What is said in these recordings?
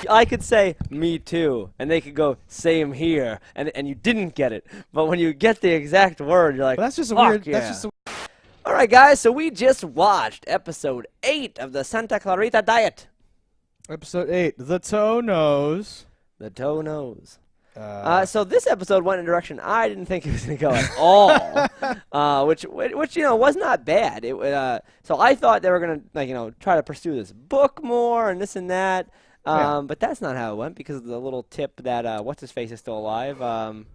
I could say, me too, and they could go, same here, and you didn't get it. But when you get the exact word, you're like, But that's just a fuck weird. yeah. That's just. All right, guys, so we just watched episode 8 of the Santa Clarita Diet. Episode 8, The Toe Knows. The toe knows. So this episode went in a direction I didn't think it was going to go at all, which was not bad. So I thought they were going to try to pursue this book more and this and that, but that's not how it went because of the little tip that what's his face is still alive.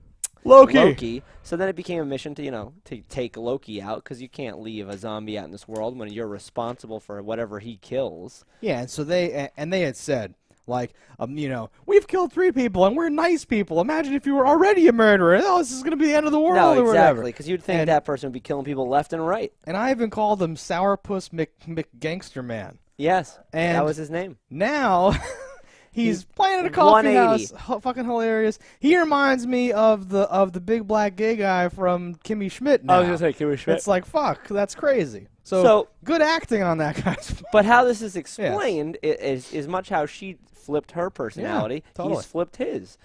Loki. So then it became a mission to take Loki out because you can't leave a zombie out in this world when you're responsible for whatever he kills. Yeah, and so they had said. Like, we've killed 3 people and we're nice people. Imagine if you were already a murderer. Oh, this is going to be the end of the world or whatever. No, exactly, because you'd think that person would be killing people left and right. And I even called him Sourpuss McGangsterman. Yes, and that was his name. Now, he's playing at a coffee house. Fucking hilarious. He reminds me of the big black gay guy from Kimmy Schmidt now. I was going to say Kimmy Schmidt. It's like, fuck, that's crazy. So good acting on that guy's part. But how this is explained is much how she flipped her personality. Yeah, totally. He's flipped his.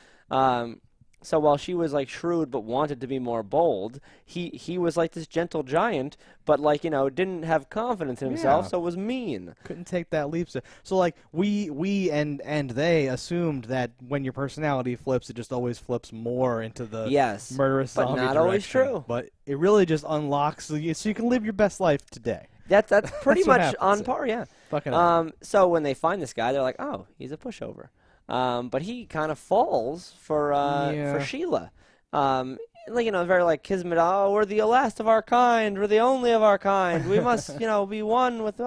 So while she was like shrewd but wanted to be more bold, he was like this gentle giant, but didn't have confidence in himself, so was mean. Couldn't take that leap. So like we and they assumed that when your personality flips, it just always flips more into the murderous zombie but not direction. always true. But it really just unlocks so you can live your best life today. That's pretty much happens. on par, yeah. Fucking so when they find this guy, they're like, oh, he's a pushover. But he kind of falls for Sheila. Very like Kismet. Oh, we're the last of our kind. We're the only of our kind. We must, be one with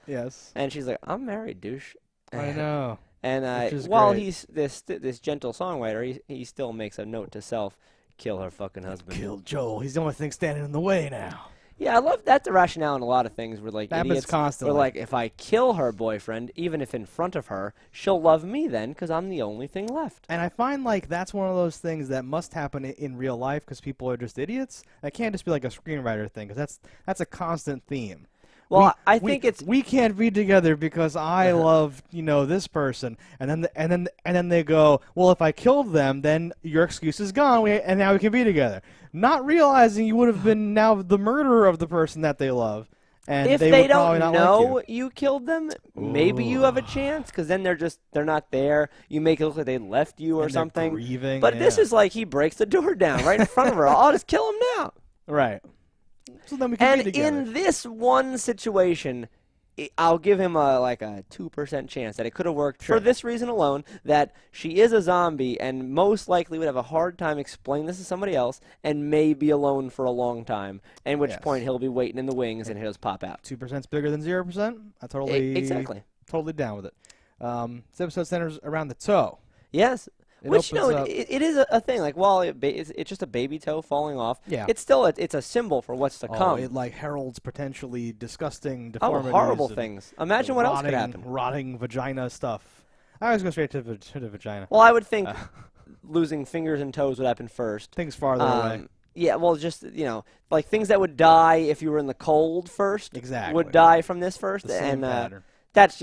Yes. And she's like, I'm married, douche. I know. And while he's this gentle songwriter, he still makes a note to self, kill her fucking husband. Kill Joel. He's the only thing standing in the way now. Yeah, I love that the rationale in a lot of things where happens constantly. We're like, if I kill her boyfriend, even if in front of her, she'll love me then because I'm the only thing left. And I find like that's one of those things that must happen in real life because people are just idiots. That can't just be like a screenwriter thing because that's a constant theme. Well, I think we can't be together because I love this person, and then they go, well, if I killed them, then your excuse is gone, and now we can be together. Not realizing you would have been now the murderer of the person that they love, and if they would don't not know like you killed them, maybe you have a chance because then they're not there. You make it look like they left you or something. Grieving, but this is like he breaks the door down right in front of her. I'll just kill him now. Right. So then we can be together. And in this one situation, I'll give him a 2% chance that it could have worked for this reason alone, that she is a zombie and most likely would have a hard time explaining this to somebody else and may be alone for a long time, at which point he'll be waiting in the wings and he'll just pop out. 2% is bigger than 0%? I totally down with it. This episode centers around the toe. Yes. Which, it is a thing. Like, while it's just a baby toe falling off, it's still it's a symbol for what's to come. It, heralds potentially disgusting deformities. Horrible things. Imagine what else could happen. Rotting vagina stuff. I was going straight to the vagina. Well, I would think losing fingers and toes would happen first. Things farther away. Yeah, well, just, like things that would die if you were in the cold first would die from this first. And that's,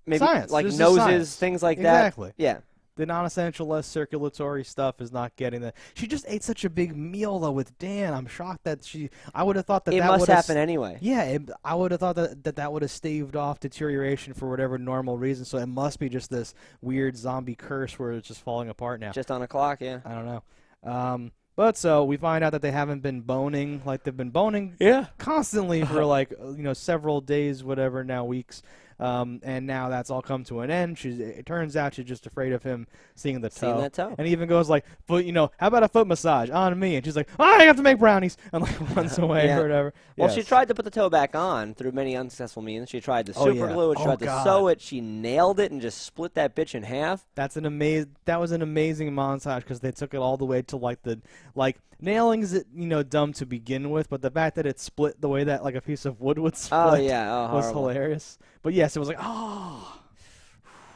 maybe science. Like This noses, things like that. Exactly. Yeah. The non-essential, less circulatory stuff is not getting that. She just ate such a big meal, though, with Dan. I'm shocked that I would have thought that it must happen anyway. Yeah, I would have thought that would have staved off deterioration for whatever normal reason. So it must be just this weird zombie curse where it's just falling apart now. Just on a clock, yeah. I don't know. But so we find out that they haven't been boning like they've been boning constantly for several days, whatever, now weeks. And now that's all come to an end. It turns out she's just afraid of him seeing the toe. Seeing that toe. And he even goes like, how about a foot massage on me? And she's like, I have to make brownies. And runs away or whatever. Well, she tried to put the toe back on through many unsuccessful means. She tried to super glue it. She tried to sew it. She nailed it and just split that bitch in half. That was an amazing montage because they took it all the way to nailing is dumb to begin with, but the fact that it split the way that a piece of wood would split was hilarious. But yes, it was like,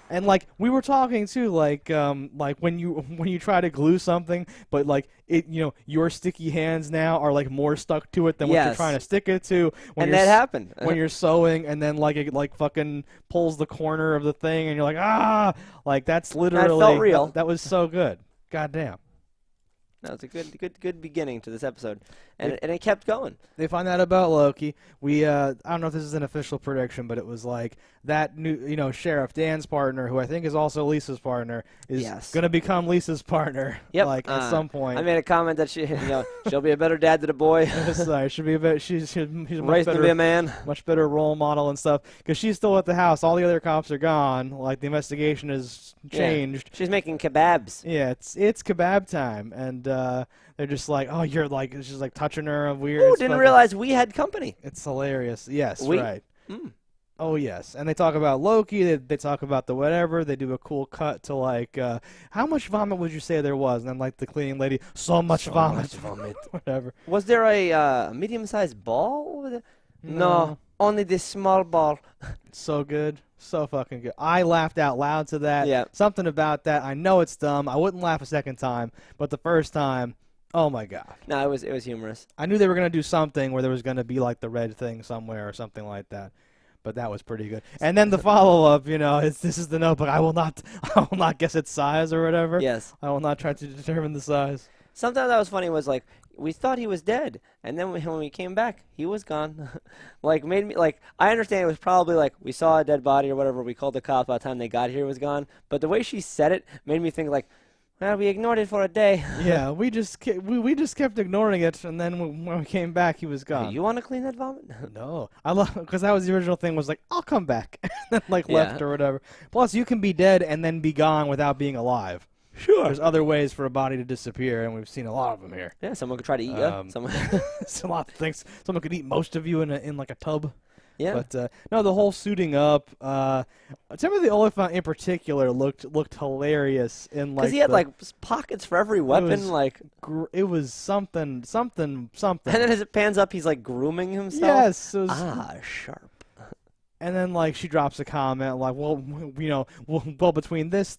And like we were talking too, like when you try to glue something, but like it, your sticky hands now are like more stuck to it than what you're trying to stick it to. And that happened when you're sewing, and then like it like fucking pulls the corner of the thing, and you're like like that's literally that felt real. That was so good. Goddamn. That was a good beginning to this episode, and it kept going. They find out about Loki. We I don't know if this is an official prediction, but it was like that new Sheriff Dan's partner, who I think is also Lisa's partner, is going to become Lisa's partner. Yep. Like at some point. I made a comment that she'll be a better dad to the boy. Sorry, she'll be a bit. She's raised to be a man. Much better role model and stuff. Because she's still at the house. All the other cops are gone. Like the investigation has changed. She's making kebabs. Yeah, it's kebab time, and they're just like, oh, you're like, it's just like touching her weird. Oh, didn't realize we had company. It's hilarious. Yes, right. Mm. Oh, yes. And they talk about Loki. They talk about the whatever. They do a cool cut to, like, how much vomit would you say there was? And then, like, the cleaning lady, so much vomit. Whatever. Was there a medium-sized ball over there? No, only this small ball. So good. So fucking good. I laughed out loud to that. Yeah. Something about that. I know it's dumb. I wouldn't laugh a second time. But the first time, oh, my God. No, it was humorous. I knew they were going to do something where there was going to be, like, the red thing somewhere or something like that. But that was pretty good. And then the follow-up, this is the notebook. I will not guess its size or whatever. Yes. I will not try to determine the size. Sometimes that was funny was like, we thought he was dead. And then when we came back, he was gone. Like, made me, like, I understand it was probably like, we saw a dead body or whatever. We called the cops by the time they got here, he was gone. But the way she said it made me think like, well, we ignored it for a day. Yeah, we just kept ignoring it, and then when we came back, he was gone. Hey, you want to clean that vomit? No, I love because that was the original thing. Was like, I'll come back, and then like left or whatever. Plus, you can be dead and then be gone without being alive. Sure. There's other ways for a body to disappear, and we've seen a lot of them here. Yeah, someone could try to eat you. Someone. It's a lot of things. Someone could eat most of you in like a tub. Yeah. But no, the whole suiting up. Timothy Oliphant in particular looked hilarious in like. Because he had like pockets for every weapon. It was something. And then as it pans up, he's like grooming himself. Yes. It was, sharp. And then like she drops a comment like, well, well between this,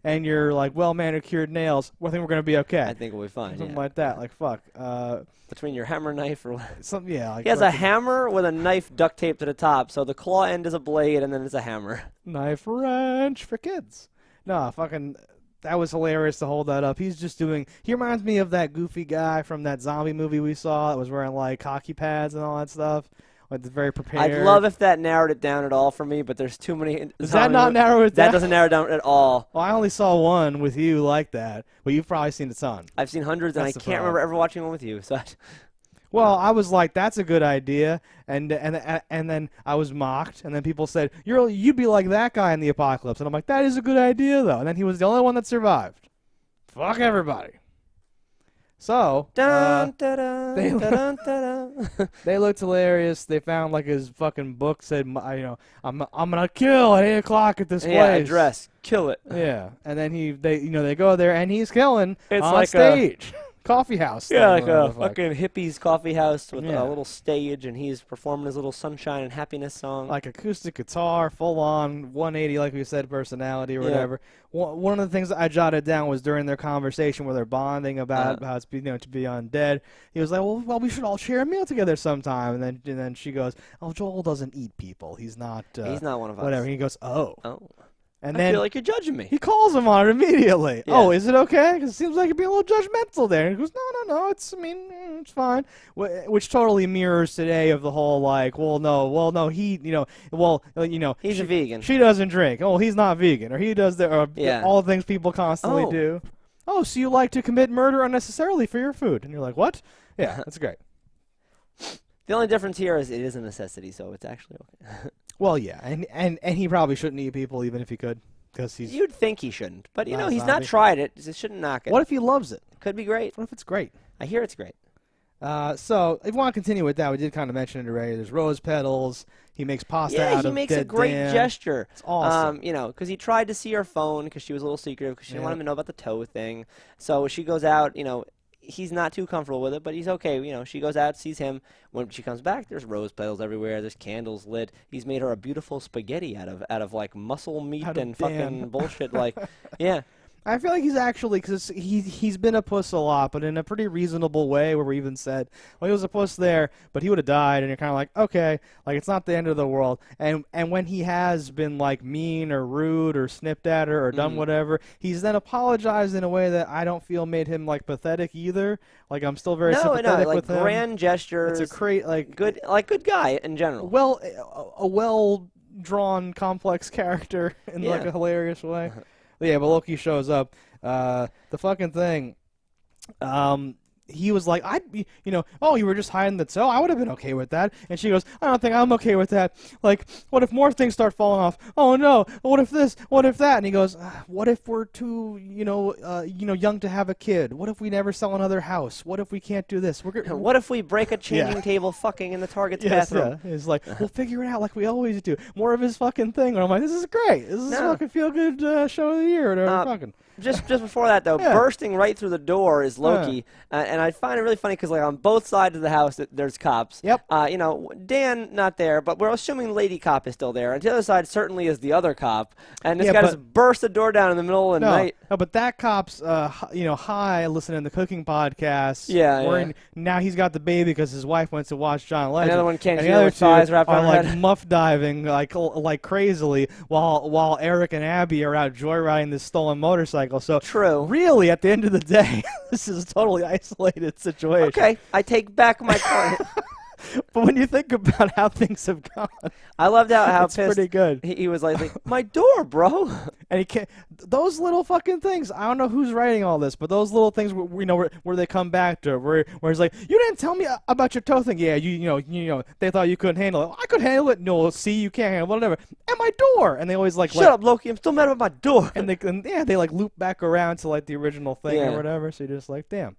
and your like well manicured nails, I think we're gonna be okay. I think we'll be fine. Something like that. Like fuck. Between your hammer knife or something, yeah. Like he has a hammer with a knife duct taped to the top, so the claw end is a blade, and then it's a hammer. Knife wrench for kids. No, fucking, that was hilarious to hold that up. He's just doing. He reminds me of that goofy guy from that zombie movie we saw that was wearing like hockey pads and all that stuff. Like very prepared. I'd love if that narrowed it down at all for me, but there's too many. Does that not narrow it down? That doesn't narrow it down at all. Well, I only saw one with you like that, but you've probably seen a ton. I've seen hundreds, and I can't remember ever watching one with you. So. Well, I was like, "That's a good idea," and then I was mocked, and then people said, "You'd be like that guy in the apocalypse," and I'm like, "That is a good idea, though." And then he was the only one that survived. Fuck everybody. So they looked hilarious. They found like his fucking book said, I'm gonna kill at 8:00 at this place. Yeah, address, kill it. Yeah, and then they go there and he's killing it's on like stage. Coffee house. Yeah, like a fucking hippies coffee house with a little stage, and he's performing his little sunshine and happiness song. Like acoustic guitar, full on 180, like we said, personality or whatever. One of the things that I jotted down was during their conversation where they're bonding about how it's to be undead. He was like, well, we should all share a meal together sometime. And then she goes, oh, Joel doesn't eat people. He's not one of us. Whatever. And he goes, oh. And I feel like you're judging me. He calls him on it immediately. Yeah. Oh, is it okay? Because it seems like you're being a little judgmental there. And he goes, no, it's fine. Which totally mirrors today of the whole like, well, no, he, he's a vegan. She doesn't drink. Oh, he's not vegan, or he does all the things people constantly do. Oh, so you like to commit murder unnecessarily for your food? And you're like, what? Yeah, that's great. The only difference here is it is a necessity, so it's actually okay. Well, yeah, and he probably shouldn't eat people even if he could, because he's. You'd think he shouldn't, but he's not tried it. So it shouldn't knock it. What if he loves it? Could be great. What if it's great? I hear it's great. So if we want to continue with that, we did kind of mention it already. There's rose petals. He makes pasta out of dead. Yeah, he makes a great gesture. It's awesome. Because he tried to see her phone because she was a little secretive because she didn't want him to know about the toe thing. So she goes out, he's not too comfortable with it, but he's okay. You know, she goes out, sees him. When she comes back, there's rose petals everywhere. There's candles lit. He's made her a beautiful spaghetti out of like muscle meat and fucking bullshit. Like, yeah. I feel like he's actually, because he's been a puss a lot, but in a pretty reasonable way, where we even said, well, he was a puss there, but he would have died, and you're kind of like, okay, like, it's not the end of the world. And when he has been, like, mean or rude or snipped at her or done whatever, he's then apologized in a way that I don't feel made him, like, pathetic either. Like, I'm still very sympathetic like with him. Grand gestures. It's a good guy in general. Well, a well-drawn, complex character in, like, a hilarious way. Yeah, but Loki shows up. The fucking thing, he was like, oh, you were just hiding the toe? I would have been okay with that. And she goes, I don't think I'm okay with that. Like, what if more things start falling off? Oh, no. What if this? What if that? And he goes, what if we're too, young to have a kid? What if we never sell another house? What if we can't do this? What if we break a changing table fucking in the Target's bathroom? Yeah. He's like, we'll figure it out like we always do. More of his fucking thing. And I'm like, this is great. This is fucking feel-good show of the year. Fucking. Just before that, though, bursting right through the door is Loki. And I find it really funny because, like, on both sides of the house, there's cops. Yep. Dan not there, but we're assuming Lady Cop is still there. And the other side certainly is the other cop. And this guy just burst the door down in the middle of the night. No, but that cop's, high, listening to the cooking podcast. Yeah. Now he's got the baby because his wife went to watch John Legend. Another one can't hear with thighs wrapped around her head. Muff diving like crazily while Eric and Abby are out joyriding this stolen motorcycle. So true. Really, at the end of the day, this is a totally isolated situation. Okay, I take back my point. But when you think about how things have gone, I loved how it's pissed pretty good. He was like, my door, bro. And he can't. Those little fucking things. I don't know who's writing all this, but those little things where they come back to where he's like, you didn't tell me about your toe thing. Yeah, they thought you couldn't handle it. I could handle it. No, see, you can't handle it. Whatever. And my door. And they always like, shut up, Loki. I'm still mad about my door. And they like loop back around to like the original thing or whatever. So you're just like, damn.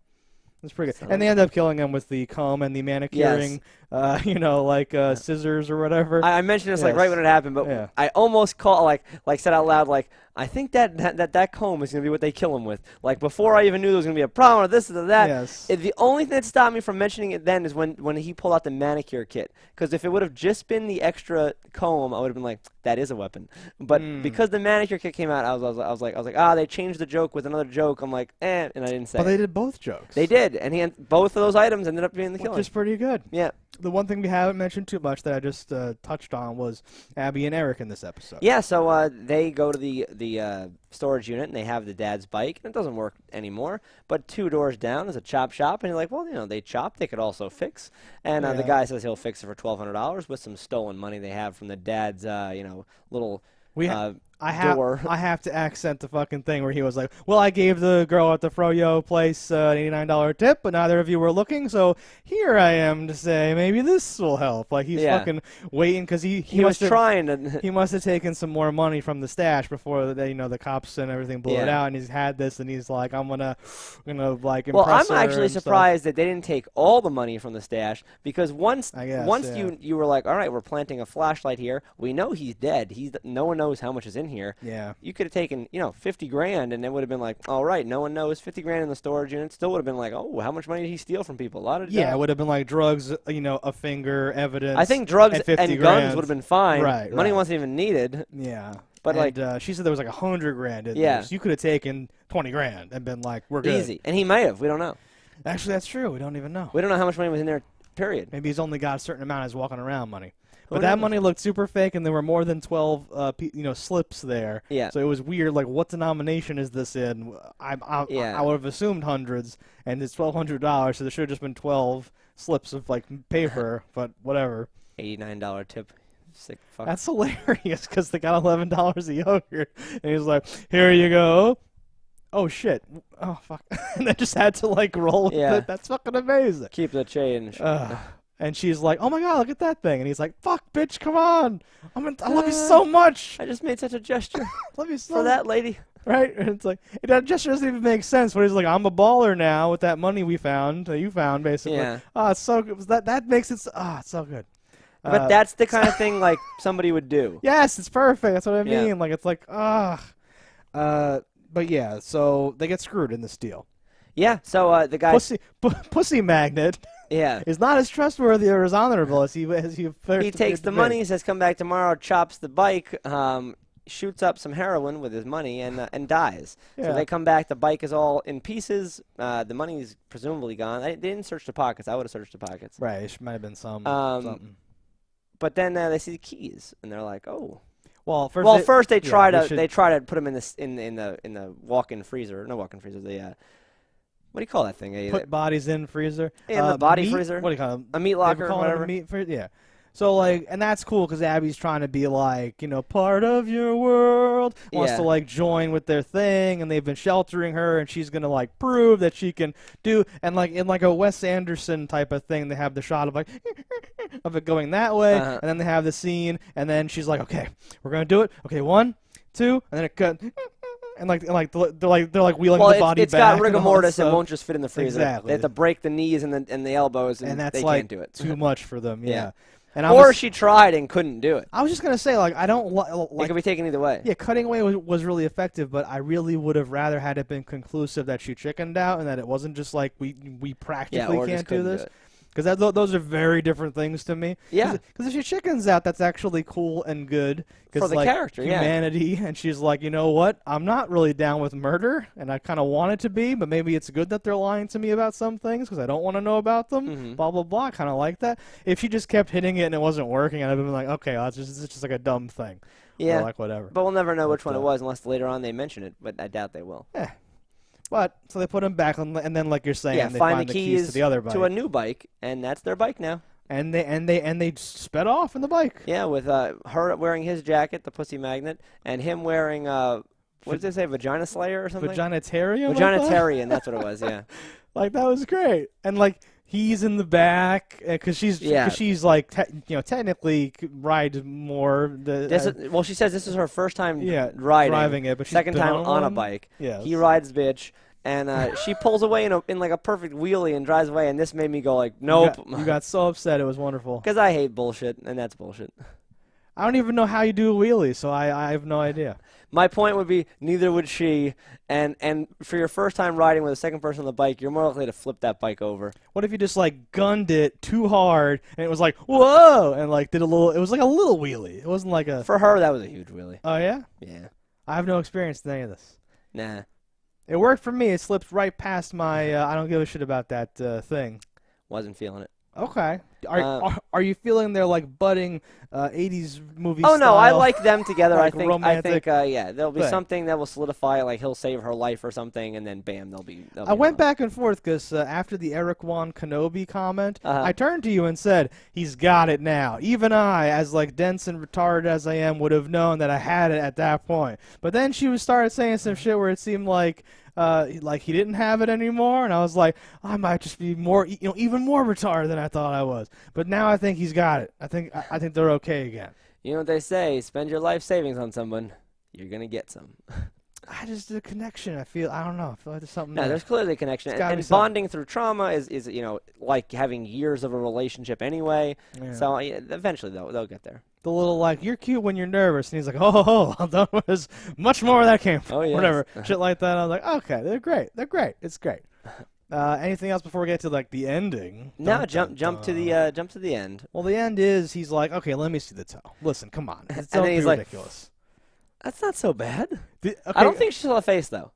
That's pretty good. And they end up killing him with the comb and the manicuring, scissors or whatever. I mentioned this like right when it happened, but I almost said out loud, like, I think that comb is going to be what they kill him with. Like, before I even knew there was going to be a problem or this or that. Yes. The only thing that stopped me from mentioning it then is when he pulled out the manicure kit. Because if it would have just been the extra comb, I would have been like, that is a weapon. But because the manicure kit came out, I was like, they changed the joke with another joke. I'm like, and I didn't say. But they did both jokes. They did, and both of those items ended up being the killing. Which is pretty good. Yeah. The one thing we haven't mentioned too much that I just touched on was Abby and Eric in this episode. Yeah, so they go to the storage unit, and they have the dad's bike, and it doesn't work anymore. But 2 doors down is a chop shop, and you're like, well, they chop, they could also fix. And the guy says he'll fix it for $1,200 with some stolen money they have from the dad's, little door. I have to accent the fucking thing where he was like, well, I gave the girl at the Froyo place an $89 tip, but neither of you were looking, so here I am to say maybe this will help. Like, he's fucking waiting because he was trying to. He must have taken some more money from the stash before the cops and everything blew it out, and he's had this, and he's like, I'm gonna like impress her. Well, I'm her actually surprised that they didn't take all the money from the stash, because once you were like, all right, we're planting a flashlight here. We know he's dead. No one knows how much is in here. Yeah. You could have taken, $50,000, and it would have been like, all right, no one knows. $50,000 in the storage unit still would have been like, oh, how much money did he steal from people? A lot of it would have been like drugs, a finger, evidence. I think drugs and guns would have been fine. Right. Money wasn't even needed. Yeah. But she said there was like $100,000 in there. So you could have taken $20,000 and been like, we're good. Easy. And he may have. We don't know. Actually, that's true. We don't even know. We don't know how much money was in there, period. Maybe he's only got a certain amount as walking around money. But that money looked super fake, and there were more than 12, slips there. Yeah. So it was weird. Like, what denomination is this in? I would have assumed hundreds, and it's $1,200, so there should have just been 12 slips of like paper. But whatever. $89 tip. Sick fuck. That's hilarious because they got $11 of yogurt, and he's like, "Here you go." Oh shit! Oh fuck! And they just had to like roll with it. That's fucking amazing. Keep the change. And she's like, "Oh my god, look at that thing!" And he's like, "Fuck, bitch, come on! I love you so much. I just made such a gesture. Love you so for that lady." Right? And it's like that gesture doesn't even make sense. But he's like, "I'm a baller now with that money you found, basically." Yeah. Oh, it's so good. That makes it. It's so good. But that's the kind of thing like somebody would do. Yes, it's perfect. That's what I mean. Like it's like but yeah, so they get screwed in this deal. Yeah. So the guy. Pussy magnet. Yeah. Is not as trustworthy or as honorable as he first He takes the money, says come back tomorrow, chops the bike, shoots up some heroin with his money, and dies. Yeah. So they come back. The bike is all in pieces. The money's presumably gone. They didn't search the pockets. I would have searched the pockets. Right. It might have been something. But then they see the keys, and they're like, oh. Well, first they try to put them in the walk-in freezer. No walk-in freezer. What do you call that thing? Put bodies in freezer. In the body freezer. What do you call them? A meat locker or whatever. Yeah. So like, and that's cool because Abby's trying to be like, part of your world. Wants to like join with their thing, and they've been sheltering her, and she's gonna like prove that she can do. And like in like a Wes Anderson type of thing, they have the shot of like of it going that way, and then they have the scene, and then she's like, okay, we're gonna do it. Okay, 1, 2, and then it cut. And they're like wheeling the body back. It's got rigor mortis and won't just fit in the freezer. Exactly. They have to break the knees and the elbows, and that's they like can't do it. too much for them. Yeah. Or she tried and couldn't do it. I was just gonna say I don't like. It could be taken either way. Yeah, cutting away was really effective, but I really would have rather had it been conclusive that she chickened out and that it wasn't just like we practically can't do this. Because those are very different things to me. Yeah. Because if she chickens out, that's actually cool and good. For the character, humanity, and she's like, you know what? I'm not really down with murder, and I kind of want it to be, but maybe it's good that they're lying to me about some things because I don't want to know about them. Blah, blah, blah. I kind of like that. If she just kept hitting it and it wasn't working, I'd have been like, okay, it's just like a dumb thing. Yeah. Or like whatever. But we'll never know which one it was unless later on they mention it, but I doubt they will. Yeah. But so they put him back, and then like you're saying, they find the keys to the other bike, to a new bike, and that's their bike now. And they sped off in the bike. Yeah, with her wearing his jacket, the pussy magnet, and him wearing what did they say, vagina slayer or something? Vaginitarian. Vaginitarian, that's what it was. Yeah. Like that was great, and like he's in the back because she's like technically rides more. She says this is her first time driving it, but she's second time on a bike. Yeah. He rides bitch. And she pulls away in like a perfect wheelie and drives away, and this made me go like, nope. You got so upset. It was wonderful. Because I hate bullshit, and that's bullshit. I don't even know how you do a wheelie, so I have no idea. My point would be neither would she, and for your first time riding with a second person on the bike, you're more likely to flip that bike over. What if you just like gunned it too hard, and it was like, whoa, and like it was like a little wheelie. It wasn't like a... For her, that was a huge wheelie. Oh, yeah? Yeah. I have no experience in any of this. Nah. It worked for me. It slipped right past my I don't give a shit about that thing. Wasn't feeling it. Okay. Are you feeling their like budding 80s movie Oh, style? no, I like them together. Like I think there'll be something that will solidify, like he'll save her life or something, and then bam, they'll be I went back and forth because after the Eric Wan Kenobi comment, I turned to you and said, he's got it now. Even I, as like dense and retarded as I am, would have known that I had it at that point. But then she started saying some shit where it seemed like he didn't have it anymore, and I was like, I might just be more, even more retarded than I thought I was. But now I think he's got it. I think they're okay again. You know what they say? Spend your life savings on someone, you're gonna get some. I just the connection. I don't know. I feel like there's something. No, there's clearly a connection, and bonding through trauma is like having years of a relationship anyway. Yeah. So eventually they'll get there. The little like you're cute when you're nervous, and he's like, oh, that was much more where that came from. Oh yeah, whatever shit like that. I was like, okay, they're great. It's great. Anything else before we get to like the ending? No, jump to the end. Well, the end is he's like, okay, let me see the toe. Listen, come on, it's and then he's ridiculous. That's not so bad. Okay. I don't think she saw the face though.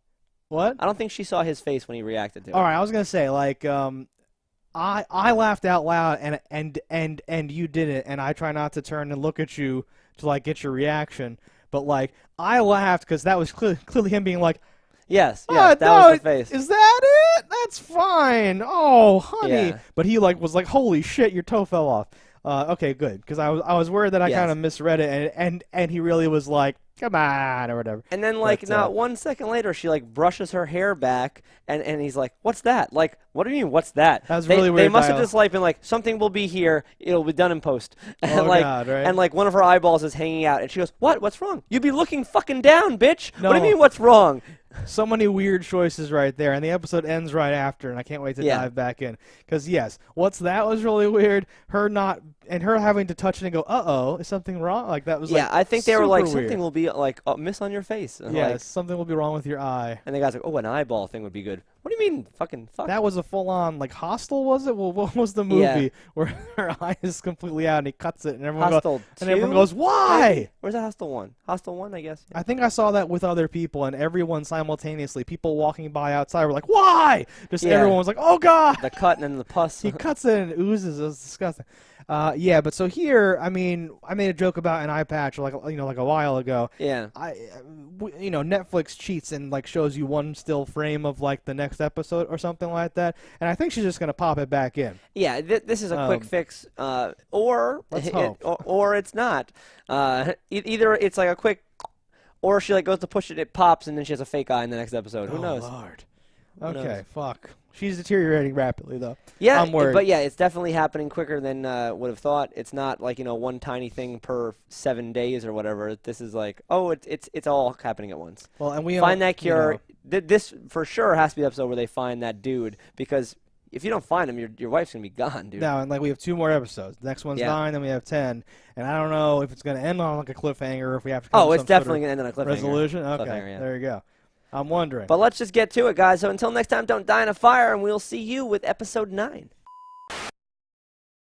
What? I don't think she saw his face when he reacted to it. All right, I was gonna say like I laughed out loud and you didn't, and I try not to turn and look at you to like get your reaction, but like I laughed because that was clearly him being like, yes, that was the face. Is that it? That's fine. Oh, honey. Yeah. But he like was like, holy shit, your toe fell off. Okay, good, because I was worried that I kind of misread it, and he really was like, come on, or whatever. And then, like, not 1 second later, she, like, brushes her hair back, and he's like, what's that? Like, what do you mean, what's that? That was really weird. They must have just, like, been like, something will be here, it'll be done in post. And, oh, like, God, right? And, like, one of her eyeballs is hanging out, and she goes, what's wrong? You'd be looking fucking down, bitch. No. What do you mean, what's wrong? So many weird choices right there, and the episode ends right after, and I can't wait to dive back in. Because, yes, what's that was really weird. Her having to touch it and go, uh-oh, is something wrong? Like, that was, like, I think they were like, something weird. will be, like, miss on your face. And yes, something will be wrong with your eye. And the guy's like, oh, an eyeball thing would be good. What do you mean, fucking fuck? That was a full-on, like, Hostel, was it? Well, what was the movie where her eye is completely out and he cuts it and everyone goes, why? Where's that Hostel 1? Hostel 1, I guess. Yeah. I think I saw that with other people, and everyone simultaneously, people walking by outside were like, why? Just everyone was like, oh, God! The cut and then the pus. He cuts it and it oozes. It was disgusting. Yeah, but so here, I mean, I made a joke about an eye patch like a while ago. Yeah. Netflix cheats and like shows you one still frame of like the next episode or something like that, and I think she's just gonna pop it back in. Yeah, this is a quick fix, or it's not. Either it's like a quick, or she like goes to push it, it pops, and then she has a fake eye in the next episode. Who knows? Lord. Okay, fuck. She's deteriorating rapidly, though. Yeah, I'm worried. But yeah, it's definitely happening quicker than would have thought. It's not like one tiny thing per 7 days or whatever. This is like, it's all happening at once. Well, and we find that cure. This for sure has to be the episode where they find that dude, because if you don't find him, your wife's gonna be gone, dude. No, and like we have 2 more episodes. The next one's 9, then we have 10, and I don't know if it's gonna end on like a cliffhanger or if we have to. Oh, it's definitely gonna end on a cliffhanger. Resolution. Okay, there you go. I'm wondering. But let's just get to it, guys. So until next time, don't die in a fire, and we'll see you with episode 9.